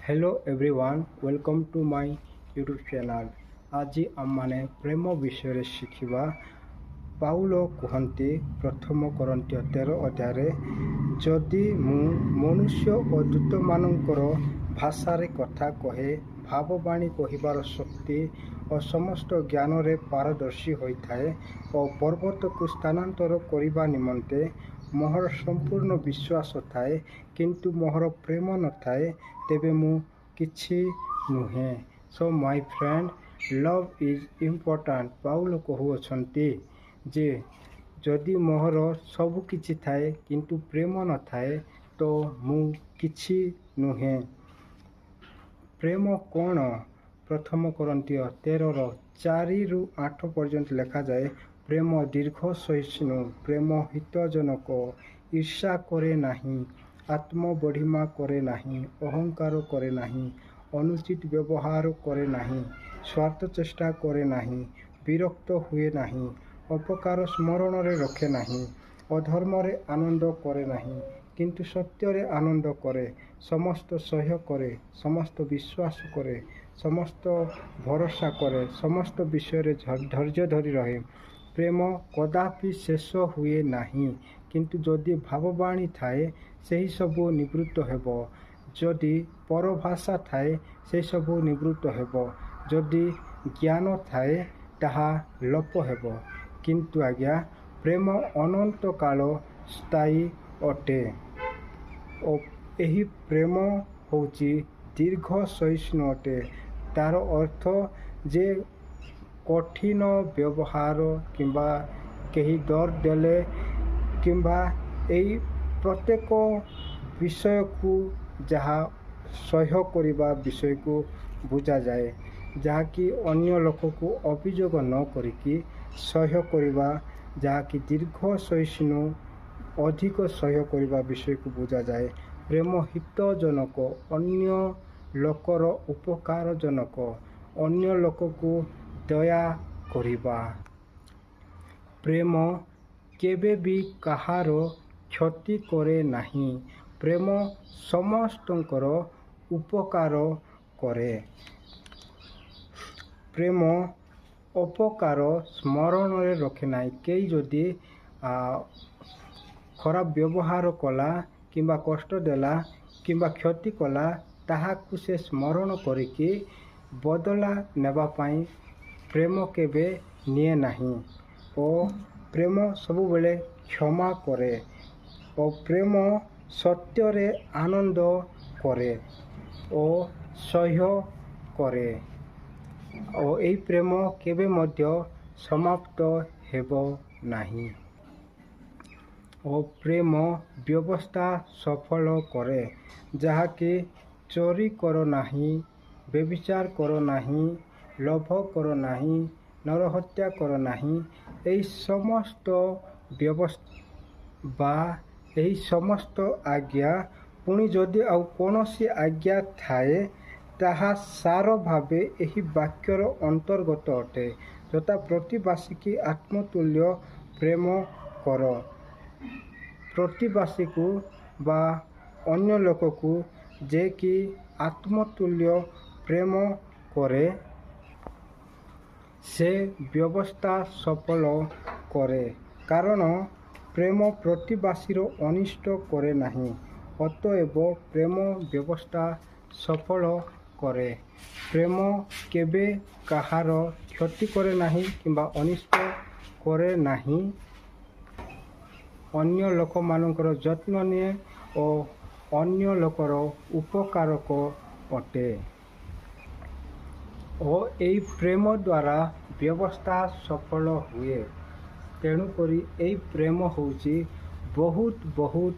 Hello everyone, welcome to my YouTube channel. आज आमने प्रेम विषय शिखा। पाउल कहते प्रथम करंतिय 13 अध्याय, जदि मु मनुष्य और दूत मानकर भाषारे कथा कहे, भाववाणी कहिबार शक्ति और समस्त ज्ञान रे पारदर्शी होइथाए और पर्वत को स्थानांतर करिबा निमंते मोहर संपूर्ण विश्वास थाए, किंतु मोहर प्रेम न थाए तेबे मु किछि नुहे। So my friend, love is important. Paul कहउछंती जे जदि मोहर सब किछि थाए किंतु प्रेम न थाए तो मु किछि नुहे। प्रेम कौन? प्रथम करंतिय 13:4-8 पर्यंत लिखा जाए, प्रेम दीर्घ सहिष्णु, प्रेम हितजनक, ईर्ष्या करे नहीं, आत्मबढ़िमा करे नहीं, अहंकार करे नहीं, अनुचित व्यवहार करे नहीं, स्वार्थ चेष्टा करे नहीं, विरक्त हुए नहीं, अपकार स्मरण रे रखे नहीं, अधर्म रे आनंद करे नहीं, किंतु सत्य रे आनंद करे, समस्त सह्य करे, समस्त विश्वास करे, समस्त भरोसा करे, समस्त विषय रे धैर्य धरी रहे। प्रेम कदापि शेष हुए नहीं, किंतु जदि भाववाणी थाए सही सबू निवृत्त हेब, जदि परभाषा थाए से सबू निवृत्त हेब, जदि ज्ञान थाए ताहा लोप हेब, किंतु आज्ञा प्रेम अनंत काल स्थायी अटे। और एही प्रेम होची दीर्घ सहिष्णु अटे। तार अर्थ जे कठिन व्यवहार किंबा कहीं दर देले किंबा एई प्रत्येक विषय को जहाँ सह्य करिबा विषय को बुझा जाए, जहाँ कि अन्य लोक को अभियोग न करिकी सह्य करिबा, जहाँ कि दीर्घ सहिष्णु अधिक सह्य करिबा विषय को बुझा जाए। प्रेम हितजनक, अन्य लोकर उपकारजनक, अन्य लोक को दया करिबा। प्रेम केबे भी कहार क्षति करे नहीं, प्रेम समस्तंकर उपकार करे। प्रेम अपकार स्मरण रे रखे नहीं। कई जदि खराब व्यवहार कला किंबा कष्ट देला किंबा क्षति कला, ताहाकु से स्मरण करिकी बदला नेबा पाई प्रेम केबे निए नहीं। और प्रेम सबु बेले क्षमा करे, और प्रेम सत्य रे आनंद करे और सह्य करे, और एई प्रेम केबे मध्य समाप्त हेबो नहीं। और प्रेम व्यवस्था सफल करे, जहा कि चोरी करो नहीं, व्यभिचार करो नहीं, लोभ करो नहीं, नरहत्या करो नहीं। एई समस्त व्यवस्था एही समस्त आज्ञा पुणी जदि आउ कोनोसी आज्ञा थाए ताहा सार भावे एही वाक्यर अंतर्गत अटे, जता प्रतिवासी की आत्मतुल्य प्रेम कर। प्रतिवासी को बा अन्य लोक को जे कि आत्मतुल्य प्रेम करे, से व्यवस्था सफल करे, कारण प्रेम प्रतिवासीर अनिष्ट करे नहीं। अतएव प्रेम व्यवस्था सफल करे। प्रेम केबे कहार क्षति करे नहीं किंबा अनिष्ट करे नहीं, अन्य लोक मानकर जत्न निए और अन्य लोकर उपकारक अटे। और एई प्रेम द्वारा व्यवस्था सफल हुए। तेणुकरी एई प्रेम होची बहुत बहुत